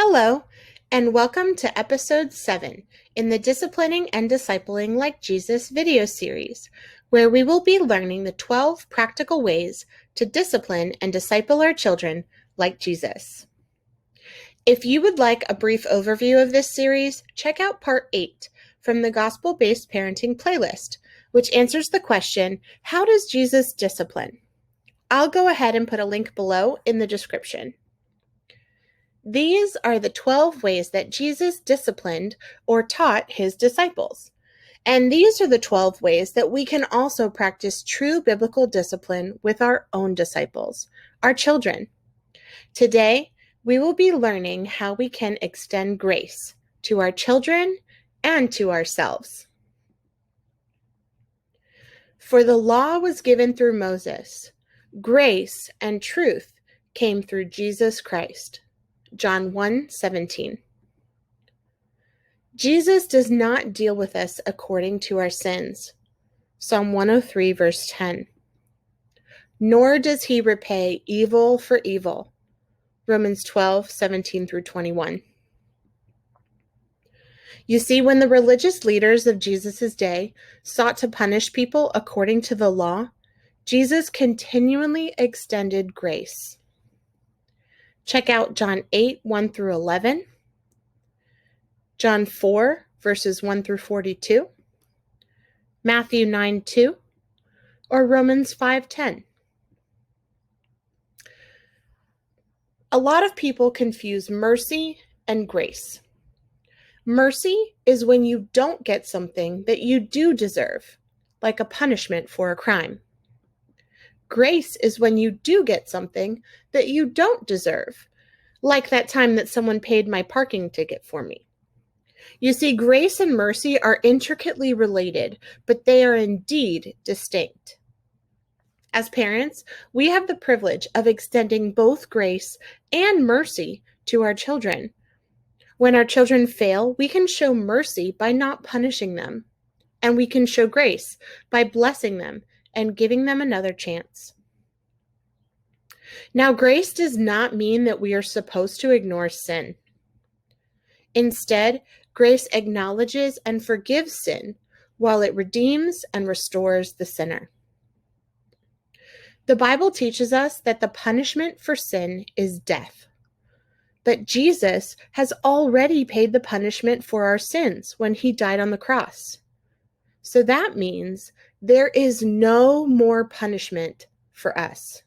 Hello, and welcome to episode 7 in the Disciplining and Discipling Like Jesus video series, where we will be learning the 12 practical ways to discipline and disciple our children like Jesus. If you would like a brief overview of this series, check out part 8 from the Gospel-Based Parenting playlist, which answers the question, how does Jesus discipline? I'll go ahead and put a link below in the description. These are the 12 ways that Jesus disciplined or taught his disciples. And these are the 12 ways that we can also practice true biblical discipline with our own disciples, our children. Today, we will be learning how we can extend grace to our children and to ourselves. For the law was given through Moses. Grace and truth came through Jesus Christ. John 1:17. Jesus does not deal with us according to our sins. Psalm 103, verse 10. Nor does he repay evil for evil. Romans 12:17 through 21. You see, when the religious leaders of Jesus' day sought to punish people according to the law, Jesus continually extended grace. Check out John 8, 1 through 11, John 4, verses 1 through 42, Matthew 9, 2, or Romans 5:10. A lot of people confuse mercy and grace. Mercy is when you don't get something that you do deserve, like a punishment for a crime. Grace is when you do get something that you don't deserve, like that time that someone paid my parking ticket for me. You see, grace and mercy are intricately related, but they are indeed distinct. As parents, we have the privilege of extending both grace and mercy to our children. When our children fail, we can show mercy by not punishing them, and we can show grace by blessing them and giving them another chance. Now, grace does not mean that we are supposed to ignore sin. Instead, grace acknowledges and forgives sin while it redeems and restores the sinner. The Bible teaches us that the punishment for sin is death. But Jesus has already paid the punishment for our sins when he died on the cross. So that means there is no more punishment for us.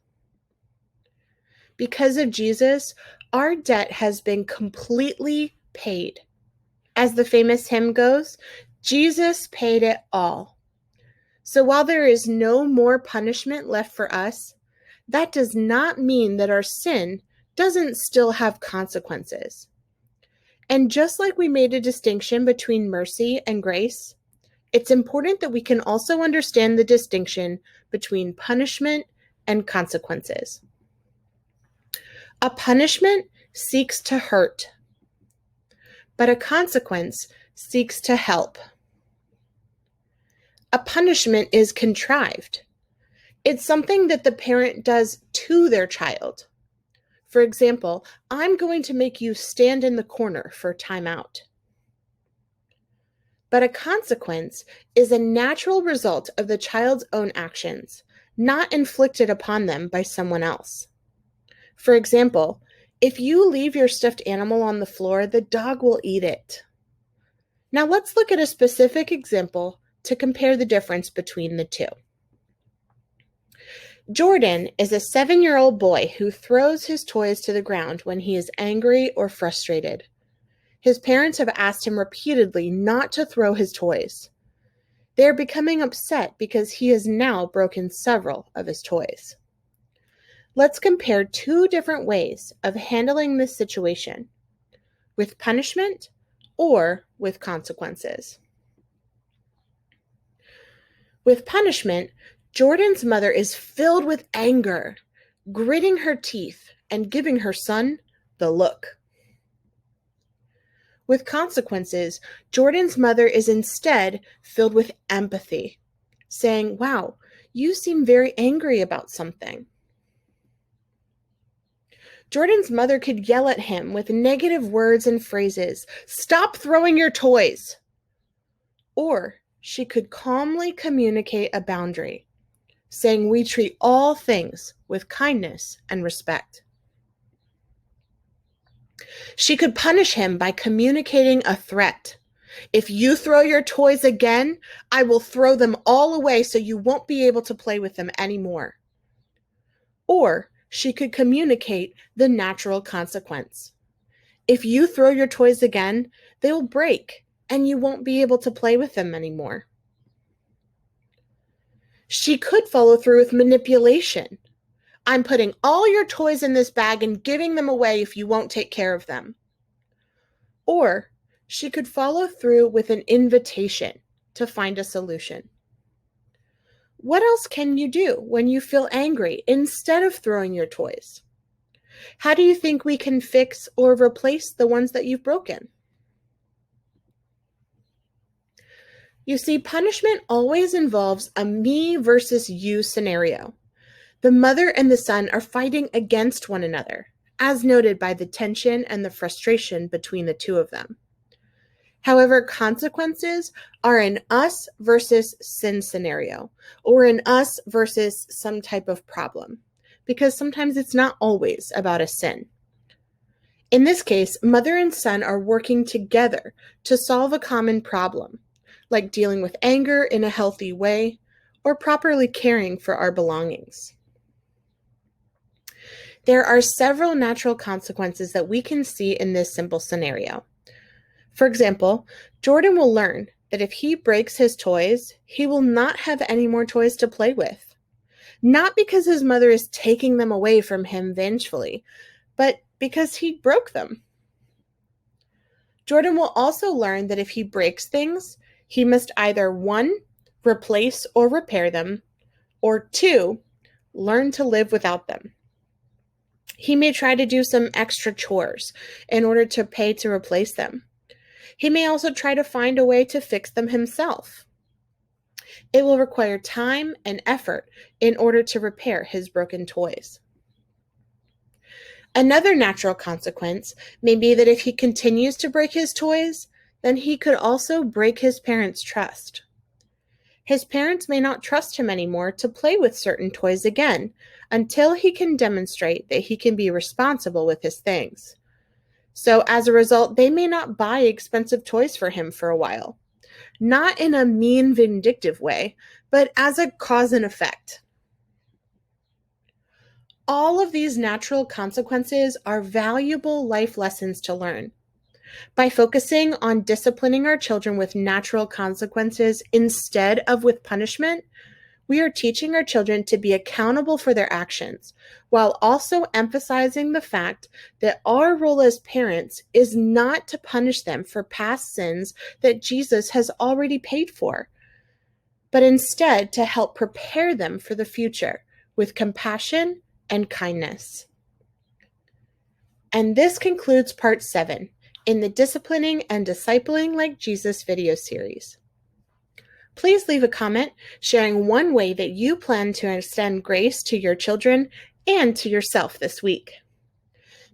Because of Jesus, our debt has been completely paid. As the famous hymn goes, Jesus paid it all. So while there is no more punishment left for us, that does not mean that our sin doesn't still have consequences. And just like we made a distinction between mercy and grace, it's important that we can also understand the distinction between punishment and consequences. A punishment seeks to hurt, but a consequence seeks to help. A punishment is contrived. It's something that the parent does to their child. For example, I'm going to make you stand in the corner for timeout. But a consequence is a natural result of the child's own actions, not inflicted upon them by someone else. For example, if you leave your stuffed animal on the floor, the dog will eat it. Now let's look at a specific example to compare the difference between the two. Jordan is a 7-year-old boy who throws his toys to the ground when he is angry or frustrated. His parents have asked him repeatedly not to throw his toys. They are becoming upset because he has now broken several of his toys. Let's compare two different ways of handling this situation, with punishment or with consequences. With punishment, Jordan's mother is filled with anger, gritting her teeth and giving her son the look. With consequences, Jordan's mother is instead filled with empathy, saying, "Wow, you seem very angry about something." Jordan's mother could yell at him with negative words and phrases, "Stop throwing your toys!" Or she could calmly communicate a boundary, saying we treat all things with kindness and respect. She could punish him by communicating a threat. "If you throw your toys again, I will throw them all away so you won't be able to play with them anymore." Or she could communicate the natural consequence. "If you throw your toys again, they will break and you won't be able to play with them anymore." She could follow through with manipulation. "I'm putting all your toys in this bag and giving them away if you won't take care of them." Or she could follow through with an invitation to find a solution. What else can you do when you feel angry instead of throwing your toys? How do you think we can fix or replace the ones that you've broken? You see, punishment always involves a me versus you scenario. The mother and the son are fighting against one another, as noted by the tension and the frustration between the two of them. However, consequences are an us versus sin scenario, or an us versus some type of problem, because sometimes it's not always about a sin. In this case, mother and son are working together to solve a common problem, like dealing with anger in a healthy way, or properly caring for our belongings. There are several natural consequences that we can see in this simple scenario. For example, Jordan will learn that if he breaks his toys, he will not have any more toys to play with. Not because his mother is taking them away from him vengefully, but because he broke them. Jordan will also learn that if he breaks things, he must either 1, replace or repair them, or 2, learn to live without them. He may try to do some extra chores in order to pay to replace them. He may also try to find a way to fix them himself. It will require time and effort in order to repair his broken toys. Another natural consequence may be that if he continues to break his toys, then he could also break his parents' trust. His parents may not trust him anymore to play with certain toys again until he can demonstrate that he can be responsible with his things. So as a result, they may not buy expensive toys for him for a while. Not in a mean, vindictive way, but as a cause and effect. All of these natural consequences are valuable life lessons to learn. By focusing on disciplining our children with natural consequences instead of with punishment, we are teaching our children to be accountable for their actions, while also emphasizing the fact that our role as parents is not to punish them for past sins that Jesus has already paid for, but instead to help prepare them for the future with compassion and kindness. And this concludes part 7 in the Disciplining and Discipling Like Jesus video series. Please leave a comment sharing one way that you plan to extend grace to your children and to yourself this week.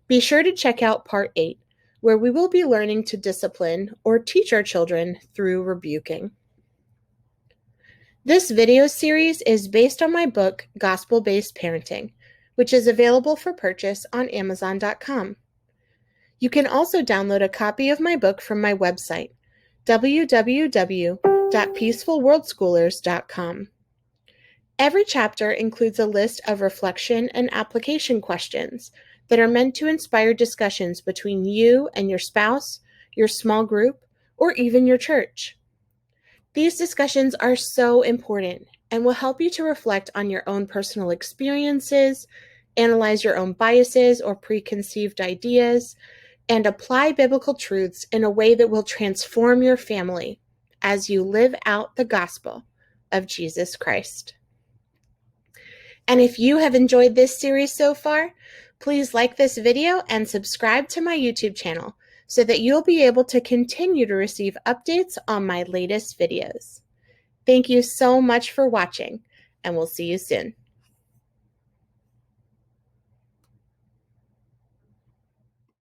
Be sure to check out part 8, where we will be learning to discipline or teach our children through rebuking. This video series is based on my book, Gospel-Based Parenting, which is available for purchase on Amazon.com. You can also download a copy of my book from my website, www.peacefulworldschoolers.com. Every chapter includes a list of reflection and application questions that are meant to inspire discussions between you and your spouse, your small group, or even your church. These discussions are so important and will help you to reflect on your own personal experiences, analyze your own biases or preconceived ideas, and apply biblical truths in a way that will transform your family as you live out the gospel of Jesus Christ. And if you have enjoyed this series so far, please like this video and subscribe to my YouTube channel so that you'll be able to continue to receive updates on my latest videos. Thank you so much for watching, and we'll see you soon.